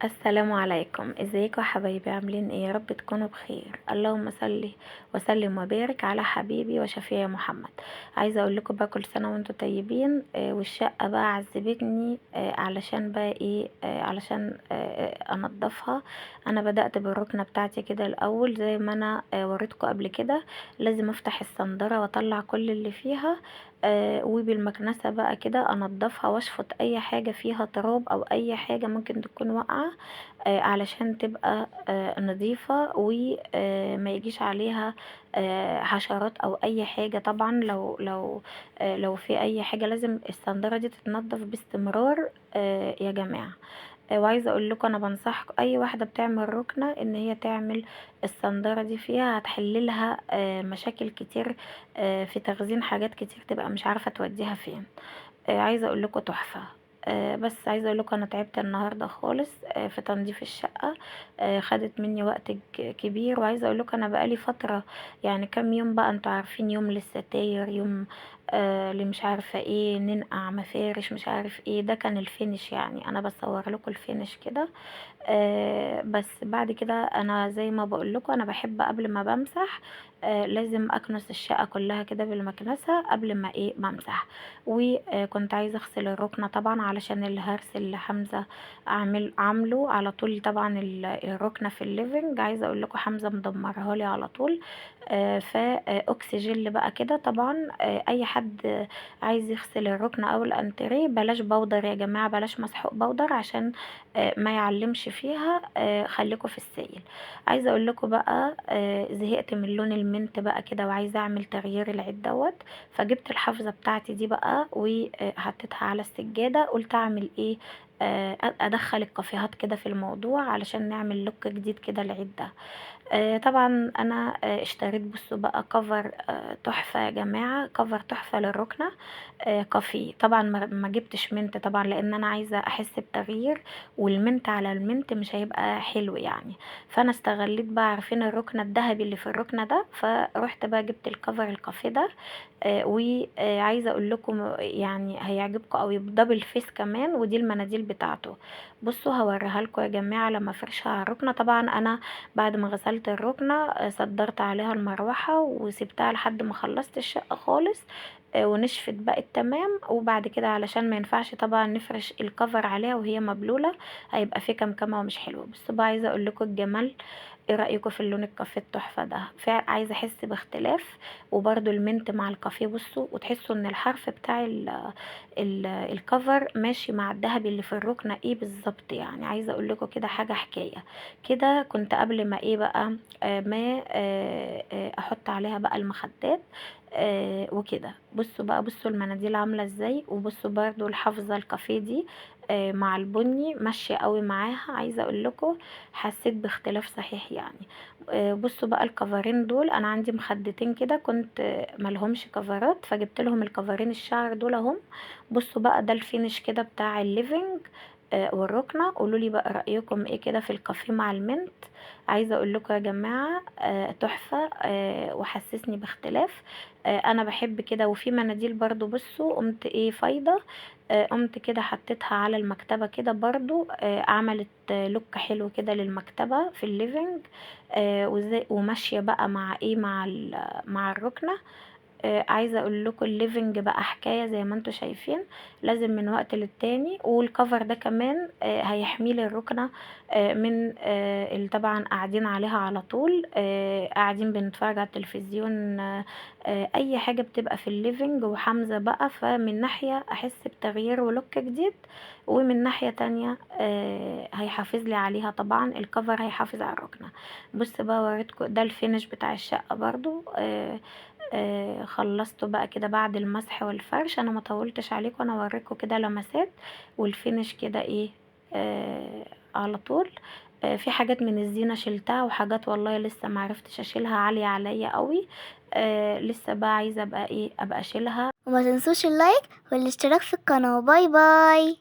السلام عليكم، ازيكم يا حبايبي؟ عاملين ايه؟ يا رب تكونوا بخير. اللهم صل وسلم وبارك على حبيبي وشفيعي محمد. عايزه اقول لكم بقى كل سنه وانتم طيبين. والشقه بقى عذبتني، علشان بقى ايه، علشان انضفها. انا بدات بالركنه بتاعتي كده الاول زي ما انا وريتكم قبل كده. لازم افتح الصندره واطلع كل اللي فيها، وبالمكنسه بقى كده انضفها واشفط اي حاجه فيها تراب او اي حاجه ممكن تكون واقعه، علشان تبقى نظيفة، وما يجيش عليها حشرات او اي حاجة. طبعا لو في اي حاجة لازم الصندارة دي تتنضف باستمرار يا جماعة. وعايزه اقول لكم انا بنصح اي واحده بتعمل ركنه ان هي تعمل الصنداره دي، فيها هتحللها مشاكل كتير في تخزين حاجات كتير تبقى مش عارفه توديها فين. عايزه اقول لكم تحفه. بس عايزه اقول لكم انا تعبت النهارده خالص في تنظيف الشقه. خدت مني وقت كبير. وعايزه اقول لكم انا بقالي فتره، يعني كام يوم بقى، انتوا عارفين، يوم للستاير، يوم اللي مش عارفه ايه، ننقع مفارش مش عارف ايه. ده كان الفينش، يعني انا بصور لكم الفينش كده. بس بعد كده انا زي ما بقول لكم انا بحب قبل ما بمسح لازم اكنس الشقه كلها كده بالمكنسه قبل ما ايه بمسح. وكنت عايزه اغسل الركنه طبعا علشان الهرس اللي حمزه عامله على طول. طبعا الركنه في الليفنج، عايزه اقول لكم حمزه مدمرها لي على طول. فاكسجين بقى كده طبعا. اي حد عايز يغسل الركنه او الانتريه بلاش بودر يا جماعه، بلاش مسحوق بودر عشان ما يعلمش فيها. خليكم في السائل. عايزه اقول لكم بقى زهقت من لون المنت بقى كده وعايزه اعمل تغيير العيد دوت. فجبت الحافظه بتاعتي دي بقى وحطيتها على السجاده. قلت اعمل ايه، ادخل الكافيهات كده في الموضوع علشان نعمل لوك جديد كده العيد ده. طبعا انا اشتريت، بصوا بقى، كفر تحفة يا جماعة، كفر تحفة للركنة. كافيه. طبعا ما جبتش منت طبعا لان انا عايزة احس بتغيير، والمنت على المنت مش هيبقى حلو يعني. فانا استغليت بقى، عارفين الركنة الذهبي اللي في الركنة ده، فروحت بقى جبت الكفر الكافيه ده. وعايزة اقول لكم يعني هيعجبكم قوي، دبل فيس كمان، ودي المناديل بتاعته. بصوا هوريها لكم يا جماعة لما افرشها على الركنة. طبعا انا بعد ما غسلت الركنة صدرت عليها المروحة وسبتها لحد ما خلصت الشقة خالص. ونشفت بقت تمام. وبعد كده علشان ما ينفعش طبعا نفرش الكفر عليها وهي مبلولة، هيبقى في كمكمة ومش حلو. بس بقى عايزة اقول لكم الجمال. ايه رأيكم في اللون الكافيه التحفة ده؟ فعلا عايزة احس باختلاف. وبرده المنت مع الكافيه، بصوا وتحسوا ان الحرف بتاع الكفر ماشي مع الذهبي اللي في الركنة ايه بالظبط. يعني عايزة اقول لكم كده حاجة حكاية. كده كنت قبل ما ايه بقى ما احط عليها بقى المخدات. وكده بصوا بقى، بصوا المناديل عاملة ازاي، وبصوا برضو الحافظة الكافيه دي مع البني ماشية قوي معاها. عايزة اقول لكم حسيت باختلاف صحيح يعني. بصوا بقى الكفرين دول، انا عندي مخدتين كده كنت ملهمش كفرات، فجبت لهم الكفرين الشعر دول اهم. بصوا بقى ده الفينش كده بتاع الليفينج والركنة. قولوا لي بقى رأيكم ايه كده في الكافيه مع المنت. عايزة اقول لكم يا جماعة تحفة وحسسني باختلاف. انا بحب كده. وفي مناديل برضو، بصوا قمت ايه فايضة، قمت كده حطيتها على المكتبة كده برضو. عملت لوك حلو كده للمكتبة في الليفينج. وماشية بقى مع ايه، مع الركنة. عايزه اقول لكم الليفنج بقى حكايه زي ما انتم شايفين. لازم من وقت للتاني. والكفر ده كمان هيحمي لي الركنه من اللي طبعا قاعدين عليها على طول، قاعدين بنتفرج على التلفزيون، اي حاجه بتبقى في الليفنج وحمزه بقى. فمن ناحيه احس بتغيير ولوك جديد، ومن ناحيه تانية هيحافظ لي عليها. طبعا الكفر هيحافظ على الركنه. بص بقى وريتكم ده الفينش بتاع الشقه برضو. خلصته بقى كده بعد المسح والفرش. انا ما طولتش عليكم، انا اوريكم كده لمسات والفينش كده ايه على طول. في حاجات من الزينة شلتها، وحاجات والله لسه ما عرفتش اشيلها، عالية عليا قوي. لسه بقى عايزة ابقى ايه ابقى اشيلها. وما تنسوش اللايك والاشتراك في القناة. باي باي.